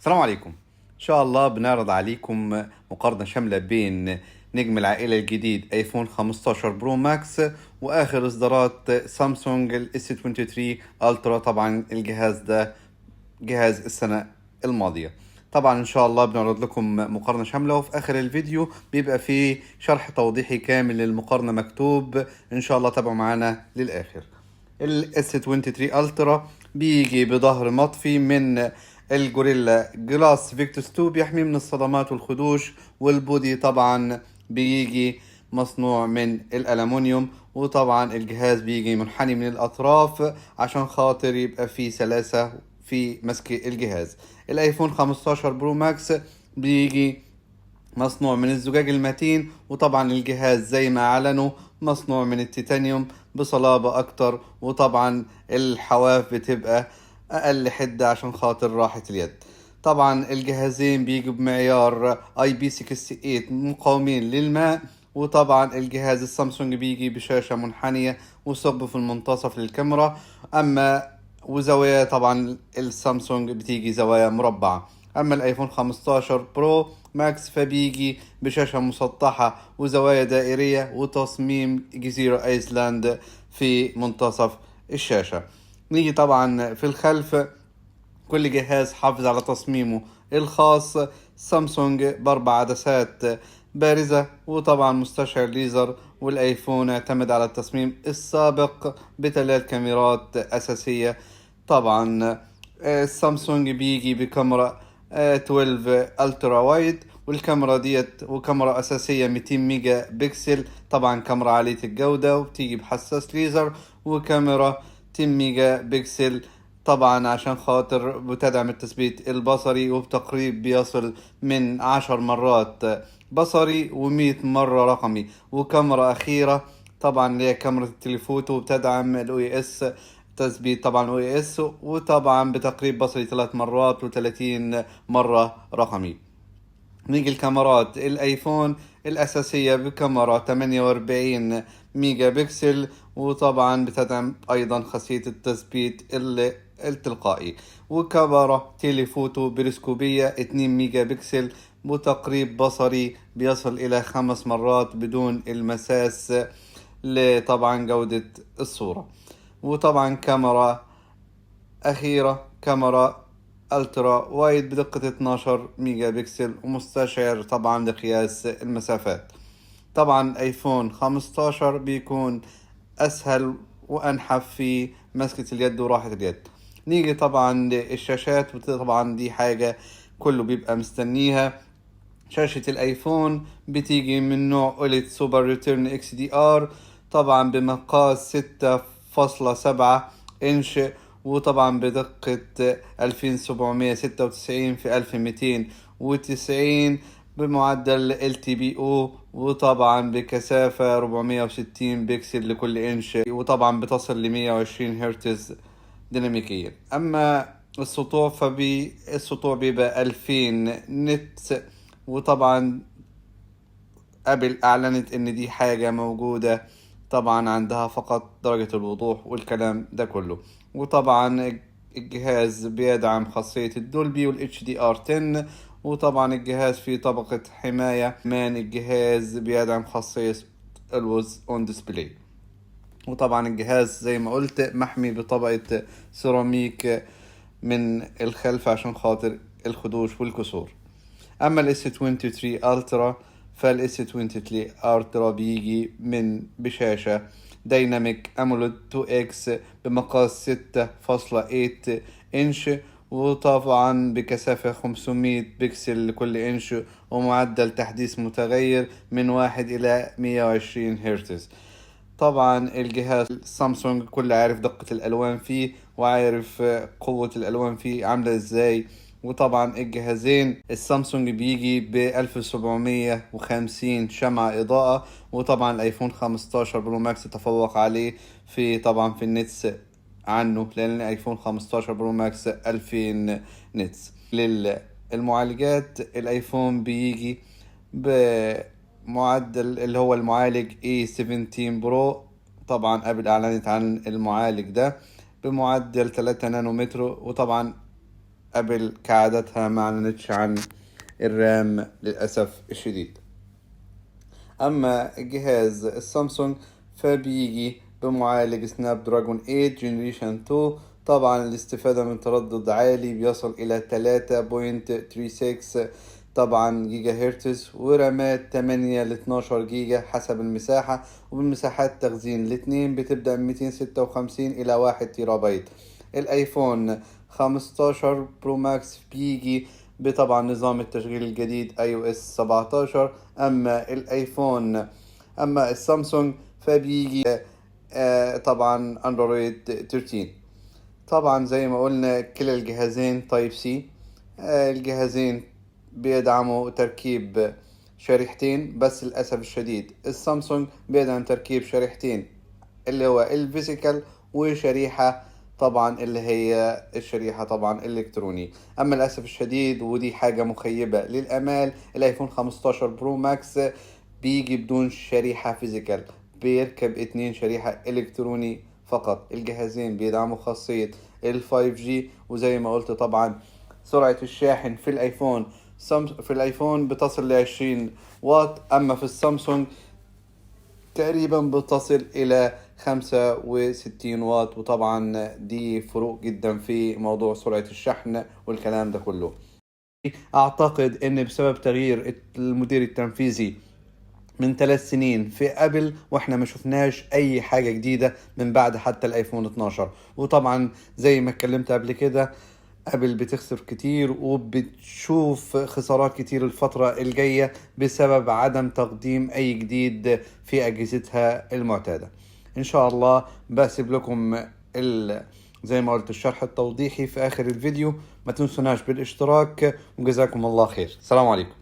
السلام عليكم. إن شاء الله بنعرض عليكم مقارنة شاملة بين نجم العائلة الجديد ايفون 15 برو ماكس واخر اصدارات سامسونج الاس 23 الترا. طبعا الجهاز ده جهاز السنة الماضية. طبعا ان شاء الله بنعرض لكم مقارنة شاملة، وفي اخر الفيديو بيبقى فيه شرح توضيحي كامل للمقارنة مكتوب. ان شاء الله تابعوا معانا للاخر. الاس 23 الترا بيجي بظهر مطفي من الجوريلا جلاس فيكتوس 2، بيحميه من الصدمات والخدوش، والبودي طبعا بيجي مصنوع من الألمنيوم. وطبعا الجهاز بيجي منحني من الأطراف عشان خاطر يبقى فيه سلاسة في مسك الجهاز. الايفون 15 برو ماكس بيجي مصنوع من الزجاج المتين، وطبعا الجهاز زي ما اعلنوا مصنوع من التيتانيوم بصلابة اكتر، وطبعا الحواف بتبقى اقل حدة عشان خاطر راحة اليد. طبعا الجهازين بيجوا بمعيار IP68 مقاومين للماء. وطبعا الجهاز السامسونج بيجي بشاشة منحنية وثقب في المنتصف للكاميرا، اما وزوايا طبعا السامسونج بتيجي زوايا مربعة. اما الايفون 15 برو ماكس فبيجي بشاشة مسطحة وزوايا دائرية وتصميم جزيرة ايسلاند في منتصف الشاشة. نيجي طبعا في الخلف، كل جهاز حافظ على تصميمه الخاص. سامسونج باربع عدسات بارزة وطبعا مستشعر ليزر، والايفون اعتمد على التصميم السابق بثلاث كاميرات اساسية. طبعا سامسونج بيجي بكاميرا 12 الترا وايد، والكاميرا ديت وكاميرا اساسية 200 ميجا بكسل، طبعا كاميرا عالية الجودة وبتيجي بحساس ليزر، وكاميرا 10 ميجا بكسل طبعا عشان خاطر بتدعم التثبيت البصري، وبتقريب بيصل من 10 مرات بصري و100 مرة رقمي. وكاميرا أخيرة طبعا اللي هي كاميرا التليفوتو، وبتدعم الاو اس تثبيت طبعا او اس، وطبعا بتقريب بصري 3 مرات و30 مرة رقمي. نيجي الكاميرات الايفون الاساسية بكاميرا 48 ميجا بكسل، وطبعا بتدعم ايضا خاصية التثبيت التلقائي. وكاميرا تيليفوتو بريسكوبية 2 ميجا بكسل، وتقريب بصري بيصل الى 5 مرات بدون المساس لطبعا جودة الصورة. وطبعا كاميرا أخيرة كاميرا ألترا وايد بدقة 12 ميجا بكسل، ومستشعر طبعا لقياس المسافات. طبعا ايفون 15 بيكون أسهل وأنحف في مسكة اليد وراحة اليد. نيجي طبعا للشاشات، وطبعا دي حاجة كله بيبقى مستنيها. شاشة الايفون بتيجي من نوع اوليد سوبر ريتيرن اكس دي ار، طبعا بمقاس 6.7 انش، وطبعا بدقة 2796 في 1290 بمعدل LTPO، وطبعا بكثافة 460 بكسل لكل انش، وطبعا بتصل ل 120 هرتز ديناميكيا. اما السطوع بيبقى 2000 نت. وطبعا ابل اعلنت ان دي حاجة موجودة طبعا عندها فقط درجة الوضوح والكلام ده كله. وطبعا الجهاز بيدعم خاصية الدولبي والاتش دي ار 10، وطبعا الجهاز فيه طبقة حماية من الجهاز بيدعم خاصية الوز اون ديسبلاي. وطبعا الجهاز زي ما قلت محمي بطبقة سيراميك من الخلف عشان خاطر الخدوش والكسور. اما الاس 23 الترا فالاس 23 الترا بيجي من بشاشة دايناميك امولود 2 اكس بمقاس 6.8 انش، وطبعا بكثافة 500 بكسل لكل انش، ومعدل تحديث متغير من 1 إلى 120 هرتز. طبعا الجهاز سامسونج كل عارف دقة الألوان فيه، وعارف قوة الألوان فيه عاملة ازاي. وطبعا الجهازين السامسونج بيجي ب1750 شمعة إضاءة، وطبعا الآيفون 15 برو ماكس تفوق عليه في طبعا في النتس عنه، لأن الآيفون 15 برو ماكس 2000 نتس. للمعالجات الآيفون بيجي بمعدل اللي هو المعالج A17 برو، طبعا ابل اعلنت عن المعالج ده بمعدل 3 نانومتر، وطبعا ابل كعادتها ما اعلنتش عن الرام للأسف الشديد. اما جهاز السامسونج فبيجي بمعالج سناب دراجون 8 جنريشن 2. طبعا الاستفادة من تردد عالي بيصل الى 3.36 طبعا جيجا هرتز، ورامات 8 ل 12 جيجا حسب المساحة، وبالمساحات تخزين الاثنين بتبدأ من 256 الى 1 تيرا بايت. الايفون 15 برو ماكس بيجي بطبعا نظام التشغيل الجديد iOS 17. اما السامسونج فبيجي طبعا اندرويد 13. طبعا زي ما قلنا كلا الجهازين تايب سي. الجهازين بيدعموا تركيب شريحتين، بس للأسف الشديد السامسونج بيدعم تركيب شريحتين اللي هو الفيزيكال، وشريحة طبعا اللي هي الشريحة طبعا الكتروني. اما للأسف الشديد ودي حاجة مخيبة للامال، الايفون 15 برو ماكس بيجي بدون شريحة فيزيكال، بيركب 2 شريحة الكتروني فقط. الجهازين بيدعموا خاصية ال 5G، وزي ما قلت طبعا سرعة الشاحن في الايفون بتصل ل 20 واط، اما في السامسونج تقريبا بتصل الى 65 واط. وطبعا دي فروق جدا في موضوع سرعة الشحن والكلام ده كله. اعتقد ان بسبب تغيير المدير التنفيذي من 3 سنين في ابل، واحنا ما شفناش اي حاجة جديدة من بعد حتى الايفون 12. وطبعا زي ما اتكلمت قبل كده، ابل بتخسر كتير وبتشوف خسارات كتير الفترة الجاية بسبب عدم تقديم اي جديد في اجهزتها المعتادة. ان شاء الله بسيب لكم زي ما قلت الشرح التوضيحي في اخر الفيديو. ما تنسوناش بالاشتراك، وجزاكم الله خير. السلام عليكم.